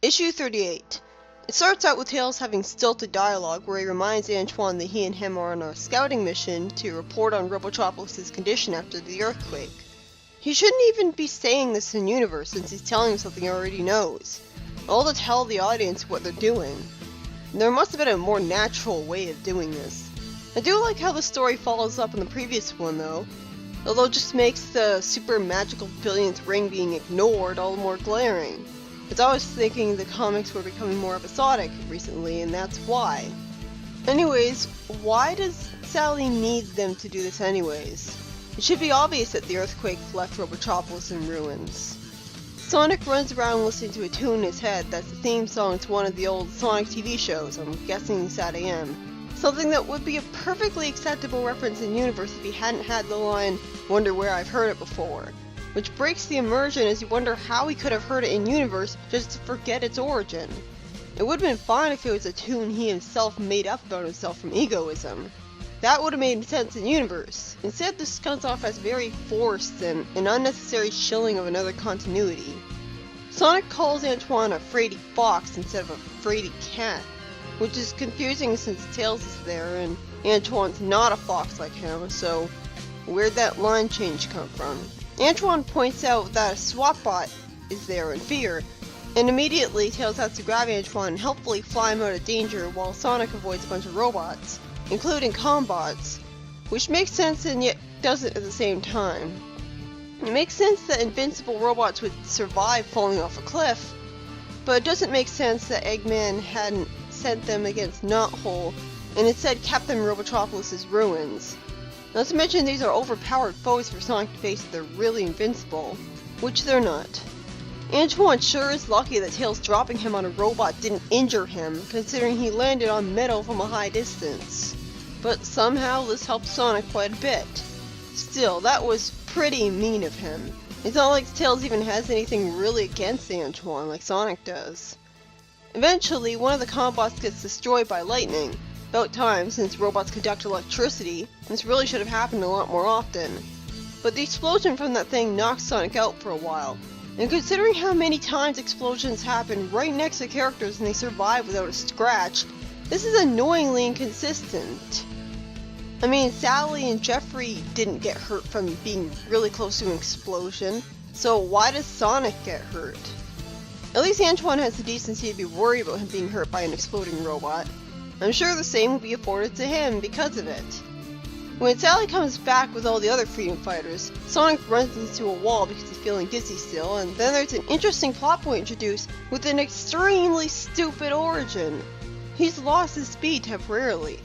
Issue 38. It starts out with Tails having stilted dialogue where he reminds Antoine that he and him are on a scouting mission to report on Robotropolis' condition after the earthquake. He shouldn't even be saying this in universe since he's telling him something he already knows. All to tell the audience what they're doing. There must have been a more natural way of doing this. I do like how the story follows up on the previous one though, although it just makes the super magical billionth ring being ignored all the more glaring. As I was thinking the comics were becoming more episodic recently, and that's why. Anyways, why does Sally need them to do this anyways? It should be obvious that the earthquake left Robotropolis in ruins. Sonic runs around listening to a tune in his head that's the theme song to one of the old Sonic TV shows, I'm guessing Sad AM. Something that would be a perfectly acceptable reference in universe if he hadn't had the line, "Wonder where I've heard it before." Which breaks the immersion as you wonder how he could have heard it in universe just to forget its origin. It would have been fine if it was a tune he himself made up about himself from egoism. That would have made sense in universe. Instead, this comes off as very forced and an unnecessary shilling of another continuity. Sonic calls Antoine a fraidy fox instead of a fraidy cat, which is confusing since Tails is there and Antoine's not a fox like him, so where'd that line change come from? Antoine points out that a SWAT-bot is there in fear, and immediately Tails has to grab Antoine and helpfully fly him out of danger while Sonic avoids a bunch of robots, including combots, which makes sense and yet doesn't at the same time. It makes sense that invincible robots would survive falling off a cliff, but it doesn't make sense that Eggman hadn't sent them against Knothole and instead kept them in Robotropolis' ruins. Not to mention these are overpowered foes for Sonic to face if they're really invincible, which they're not. Antoine sure is lucky that Tails dropping him on a robot didn't injure him, considering he landed on metal from a high distance. But somehow this helped Sonic quite a bit. Still, that was pretty mean of him. It's not like Tails even has anything really against Antoine like Sonic does. Eventually, one of the combots gets destroyed by lightning. About time, since robots conduct electricity. This really should have happened a lot more often. But the explosion from that thing knocks Sonic out for a while. And considering how many times explosions happen right next to characters and they survive without a scratch, this is annoyingly inconsistent. I mean, Sally and Jeffrey didn't get hurt from being really close to an explosion, so why does Sonic get hurt? At least Antoine has the decency to be worried about him being hurt by an exploding robot. I'm sure the same will be afforded to him because of it. When Sally comes back with all the other freedom fighters, Sonic runs into a wall because he's feeling dizzy still, and then there's an interesting plot point introduced with an extremely stupid origin. He's lost his speed temporarily,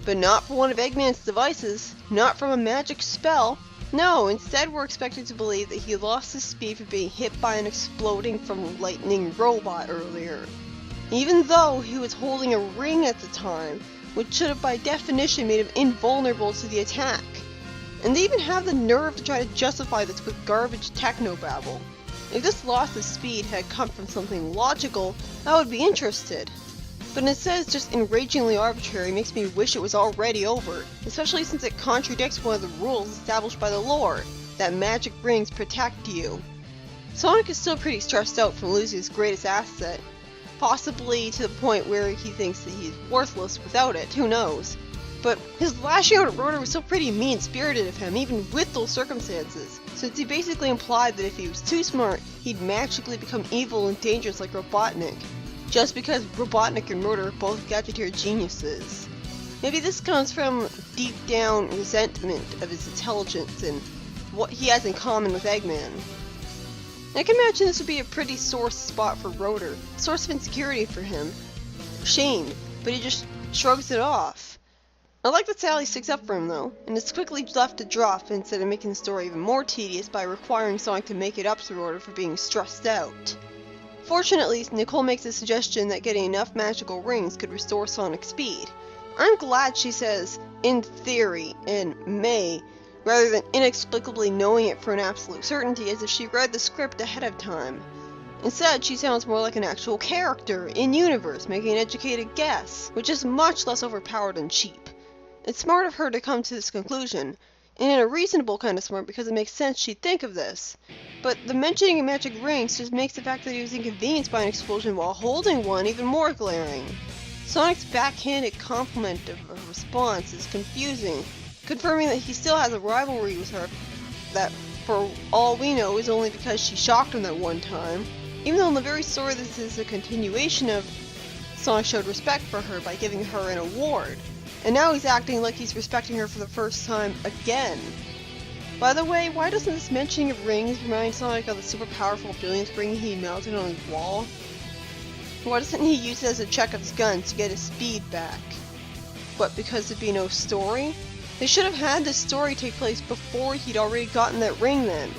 but not for one of Eggman's devices, not from a magic spell. No, instead we're expected to believe that he lost his speed for being hit by an exploding from lightning robot earlier. Even though he was holding a ring at the time, which should have by definition made him invulnerable to the attack. And they even have the nerve to try to justify this with garbage technobabble. If this loss of speed had come from something logical, I would be interested. But instead it's just enragingly arbitrary and makes me wish it was already over, especially since it contradicts one of the rules established by the lore, that magic rings protect you. Sonic is still pretty stressed out from losing his greatest asset, possibly to the point where he thinks that he's worthless without it, who knows. But his lashing out at Rotor was still pretty mean-spirited of him, even with those circumstances, since he basically implied that if he was too smart, he'd magically become evil and dangerous like Robotnik, just because Robotnik and Rotor are both gadgeteer geniuses. Maybe this comes from deep down resentment of his intelligence and what he has in common with Eggman. I can imagine this would be a pretty sore spot for Rotor, a source of insecurity for him, shame, but he just shrugs it off. I like that Sally sticks up for him though, and is quickly left to drop instead of making the story even more tedious by requiring Sonic to make it up to Rotor for being stressed out. Fortunately, Nicole makes a suggestion that getting enough magical rings could restore Sonic's speed. I'm glad she says, in theory, and may, rather than inexplicably knowing it for an absolute certainty as if she read the script ahead of time. Instead, she sounds more like an actual character, in-universe, making an educated guess, which is much less overpowered and cheap. It's smart of her to come to this conclusion, and in a reasonable kind of smart because it makes sense she'd think of this. But the mentioning of magic rings just makes the fact that he was inconvenienced by an explosion while holding one even more glaring. Sonic's backhanded compliment of a response is confusing, confirming that he still has a rivalry with her that, for all we know, is only because she shocked him that one time, even though in the very story this is a continuation of Sonic showed respect for her by giving her an award, and now he's acting like he's respecting her for the first time again. By the way, why doesn't this mentioning of rings remind Sonic of the super powerful brilliance ring he mounted on his wall? Why doesn't he use it as a check of his gun to get his speed back? What, because there'd be no story? They should have had this story take place before he'd already gotten that ring then.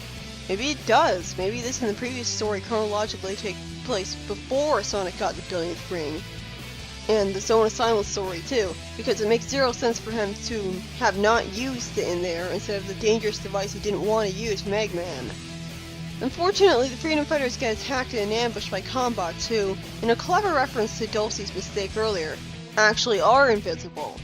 Maybe it does. Maybe this and the previous story chronologically take place before Sonic got the billionth ring. And the Zone of Silence story too, because it makes zero sense for him to have not used it in there instead of the dangerous device he didn't want to use, Megman. Unfortunately, the Freedom Fighters get attacked in an ambush by Combots who, in a clever reference to Dulcie's mistake earlier, actually are invisible.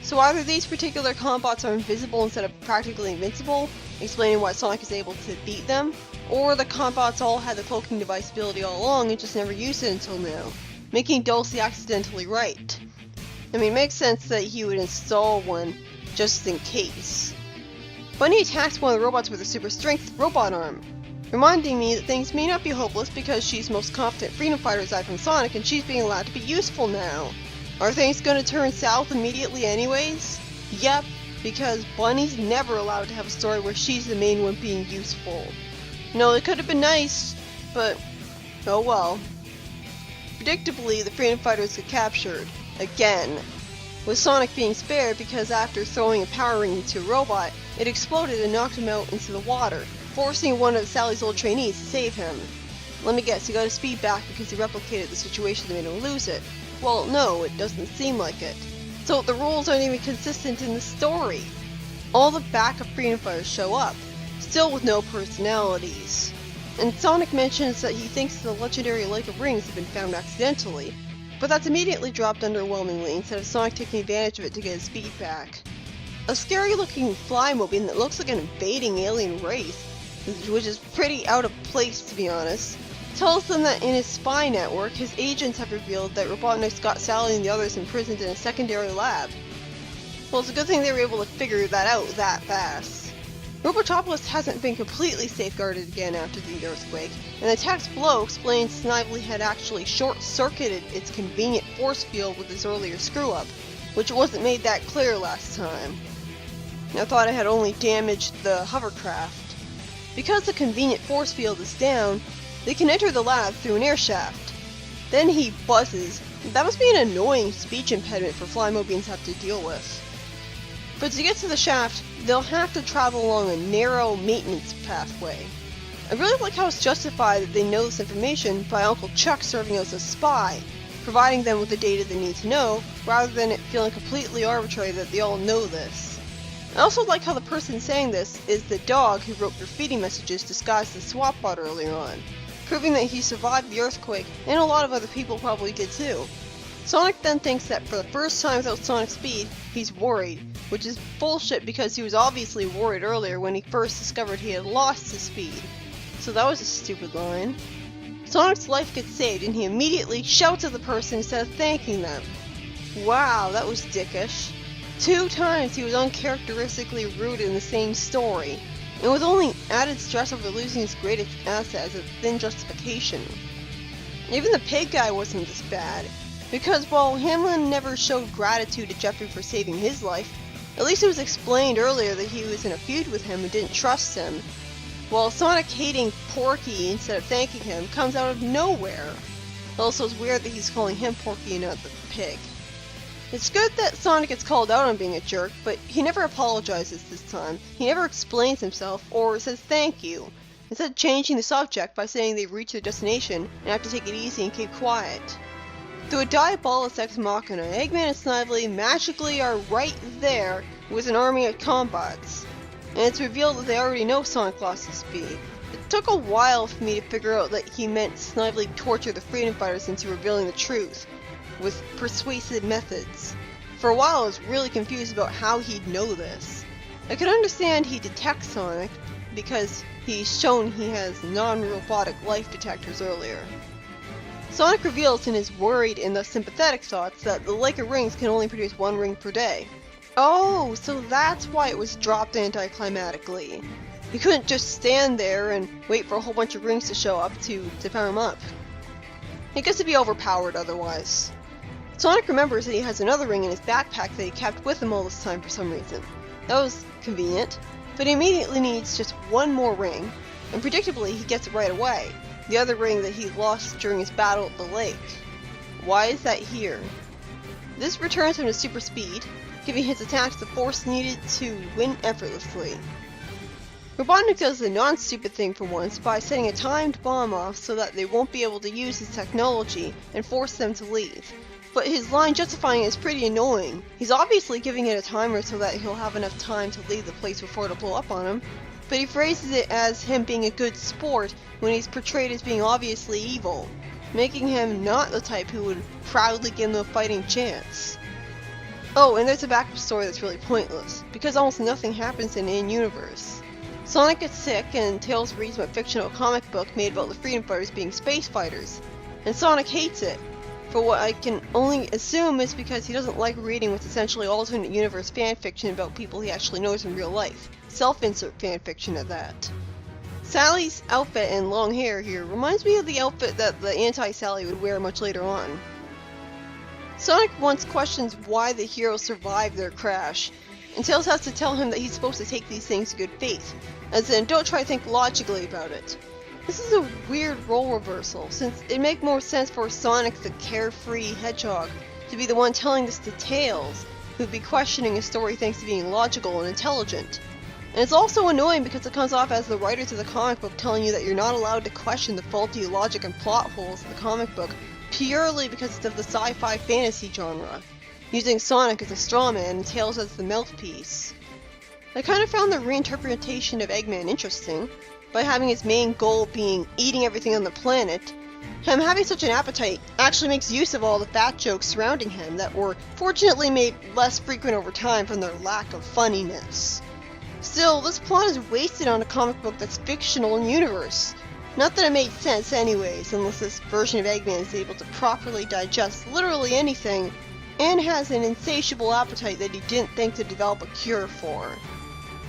So either these particular Combots are invisible instead of practically invincible, explaining why Sonic is able to beat them, or the Combots all had the cloaking device ability all along and just never used it until now, making Dulcie accidentally right. I mean, it makes sense that he would install one just in case. Bunny attacks one of the robots with her super strength robot arm, reminding me that things may not be hopeless because she's the most confident freedom fighter aside from Sonic and she's being allowed to be useful now. Are things gonna turn south immediately anyways? Yep, because Bunny's never allowed to have a story where she's the main one being useful. No, it could have been nice, but oh well. Predictably, the freedom fighters get captured, again, with Sonic being spared because after throwing a power ring into a robot, it exploded and knocked him out into the water, forcing one of Sally's old trainees to save him. Let me guess, he got his speed back because he replicated the situation that made him lose it. Well, no, it doesn't seem like it. So the rules aren't even consistent in the story. All the backup freedom fighters show up, still with no personalities. And Sonic mentions that he thinks the legendary Lake of Rings have been found accidentally, but that's immediately dropped underwhelmingly instead of Sonic taking advantage of it to get his speed back. A scary looking Flymobil that looks like an invading alien race, which is pretty out of place to be honest, tells them that in his spy network, his agents have revealed that Robotnik's got Sally and the others imprisoned in a secondary lab. Well, it's a good thing they were able to figure that out that fast. Robotropolis hasn't been completely safeguarded again after the earthquake, and the text below explains Snively had actually short-circuited its convenient force field with his earlier screw-up, which wasn't made that clear last time. I thought it had only damaged the hovercraft. Because the convenient force field is down, they can enter the lab through an air shaft. Then he buzzes. That must be an annoying speech impediment for Flymobians to have to deal with. But to get to the shaft, they'll have to travel along a narrow maintenance pathway. I really like how it's justified that they know this information by Uncle Chuck serving as a spy, providing them with the data they need to know, rather than it feeling completely arbitrary that they all know this. I also like how the person saying this is the dog who wrote graffiti messages disguised as SWAT bot earlier on, proving that he survived the earthquake, and a lot of other people probably did too. Sonic then thinks that for the first time without Sonic's speed, he's worried, which is bullshit because he was obviously worried earlier when he first discovered he had lost his speed. So that was a stupid line. Sonic's life gets saved and he immediately shouts at the person instead of thanking them. Wow, that was dickish. 2 times he was uncharacteristically rude in the same story, and with only added stress over losing his greatest asset as a thin justification. Even the pig guy wasn't this bad, because while Hamlin never showed gratitude to Jeffrey for saving his life, at least it was explained earlier that he was in a feud with him and didn't trust him, while Sonic hating Porky instead of thanking him comes out of nowhere. Also, it's weird that he's calling him Porky and not the pig. It's good that Sonic gets called out on being a jerk, but he never apologizes this time. He never explains himself or says thank you, instead changing the subject by saying they've reached their destination and have to take it easy and keep quiet. Through a diabolus ex machina, Eggman and Snively magically are right there with an army of Combots, and it's revealed that they already know Sonic lost his speed. It took a while for me to figure out that he meant Snively tortured the Freedom Fighters into revealing the truth, with persuasive methods. For a while I was really confused about how he'd know this. I can understand he detects Sonic, because he's shown he has non-robotic life detectors earlier. Sonic reveals in his worried and thus sympathetic thoughts that the Lake of Rings can only produce one ring per day. Oh, so that's why it was dropped anticlimactically. He couldn't just stand there and wait for a whole bunch of rings to show up to power him up. He gets to be overpowered otherwise. Sonic remembers that he has another ring in his backpack that he kept with him all this time for some reason. That was convenient, but he immediately needs just one more ring, and predictably he gets it right away, the other ring that he lost during his battle at the lake. Why is that here? This returns him to super speed, giving his attacks the force needed to win effortlessly. Robotnik does the non-stupid thing for once by setting a timed bomb off so that they won't be able to use his technology and force them to leave. But his line justifying it is pretty annoying. He's obviously giving it a timer so that he'll have enough time to leave the place before it'll blow up on him, but he phrases it as him being a good sport when he's portrayed as being obviously evil, making him not the type who would proudly give them a fighting chance. Oh, and there's a backup story that's really pointless, because almost nothing happens in universe. Sonic gets sick, and Tails reads a fictional comic book made about the Freedom Fighters being space fighters, and Sonic hates it, for what I can only assume is because he doesn't like reading what's essentially alternate universe fanfiction about people he actually knows in real life. Self-insert fanfiction at that. Sally's outfit and long hair here reminds me of the outfit that the anti-Sally would wear much later on. Sonic once questions why the heroes survived their crash, and Tails has to tell him that he's supposed to take these things in good faith, as in don't try to think logically about it. This is a weird role reversal, since it'd make more sense for Sonic the carefree hedgehog to be the one telling this to Tails, who'd be questioning his story thanks to being logical and intelligent. And it's also annoying because it comes off as the writers of the comic book telling you that you're not allowed to question the faulty logic and plot holes of the comic book purely because it's of the sci-fi fantasy genre, using Sonic as a straw man and Tails as the mouthpiece. I kind of found the reinterpretation of Eggman interesting, by having his main goal being eating everything on the planet. Him having such an appetite actually makes use of all the fat jokes surrounding him that were fortunately made less frequent over time from their lack of funniness. Still, this plot is wasted on a comic book that's fictional in universe. Not that it made sense anyways, unless this version of Eggman is able to properly digest literally anything, and has an insatiable appetite that he didn't think to develop a cure for.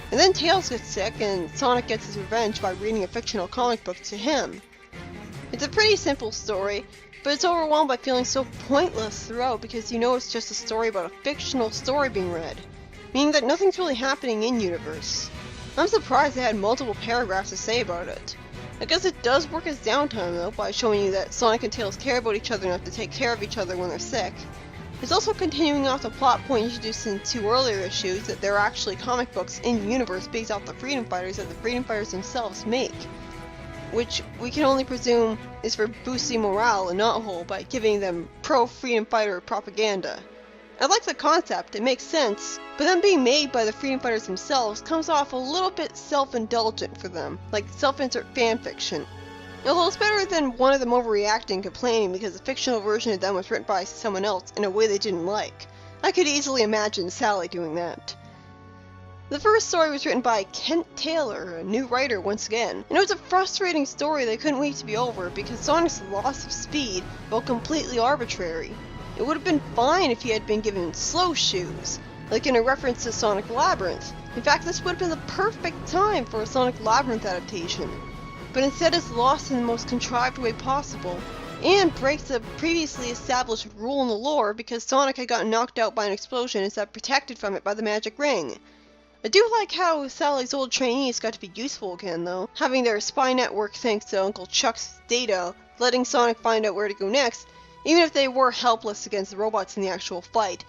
And then Tails gets sick, and Sonic gets his revenge by reading a fictional comic book to him. It's a pretty simple story, but it's overwhelmed by feeling so pointless throughout because you know it's just a story about a fictional story being read, meaning that nothing's really happening in universe. I'm surprised they had multiple paragraphs to say about it. I guess it does work as downtime though, by showing you that Sonic and Tails care about each other enough to take care of each other when they're sick. It's also continuing off the plot point introduced in 2 earlier issues that there are actually comic books in universe based off the Freedom Fighters that the Freedom Fighters themselves make, which we can only presume is for boosting morale and not whole by giving them pro-Freedom Fighter propaganda. I like the concept, it makes sense, but them being made by the Freedom Fighters themselves comes off a little bit self-indulgent for them, like self-insert fanfiction. Although it's better than one of them overreacting and complaining because the fictional version of them was written by someone else in a way they didn't like. I could easily imagine Sally doing that. The first story was written by Kent Taylor, a new writer once again, and it was a frustrating story that couldn't wait to be over because Sonic's loss of speed felt completely arbitrary. It would have been fine if he had been given slow shoes, like in a reference to Sonic Labyrinth. In fact, this would have been the perfect time for a Sonic Labyrinth adaptation. But instead is lost in the most contrived way possible, and breaks a previously established rule in the lore because Sonic had gotten knocked out by an explosion instead protected from it by the magic ring. I do like how Sally's old trainees got to be useful again though, having their spy network thanks to Uncle Chuck's data, letting Sonic find out where to go next, even if they were helpless against the robots in the actual fight.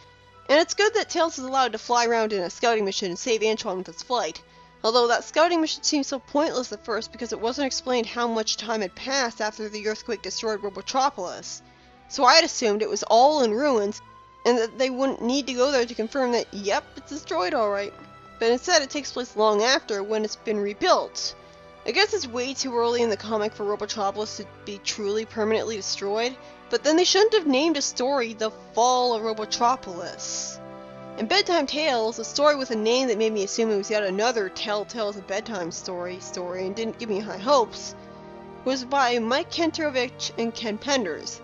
And it's good that Tails is allowed to fly around in a scouting mission and save Antoine with his flight. Although that scouting mission seemed so pointless at first because it wasn't explained how much time had passed after the earthquake destroyed Robotropolis. So I had assumed it was all in ruins, and that they wouldn't need to go there to confirm that, yep, it's destroyed alright. But instead it takes place long after, when it's been rebuilt. I guess it's way too early in the comic for Robotropolis to be truly permanently destroyed, but then they shouldn't have named a story The Fall of Robotropolis. And Bedtime Tales, a story with a name that made me assume it was yet another Telltales of Bedtime story and didn't give me high hopes, was by Mike Kenterovich and Ken Penders.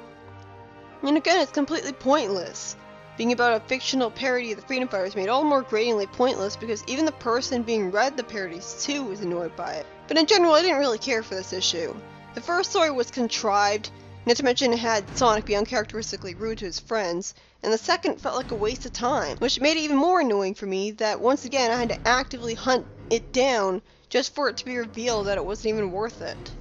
And again, it's completely pointless. Being about a fictional parody of the Freedom Fighters made all more gratingly pointless because even the person being read the parodies to was annoyed by it. But in general, I didn't really care for this issue. The first story was contrived, not to mention it had Sonic be uncharacteristically rude to his friends, and the second felt like a waste of time, which made it even more annoying for me that once again I had to actively hunt it down just for it to be revealed that it wasn't even worth it.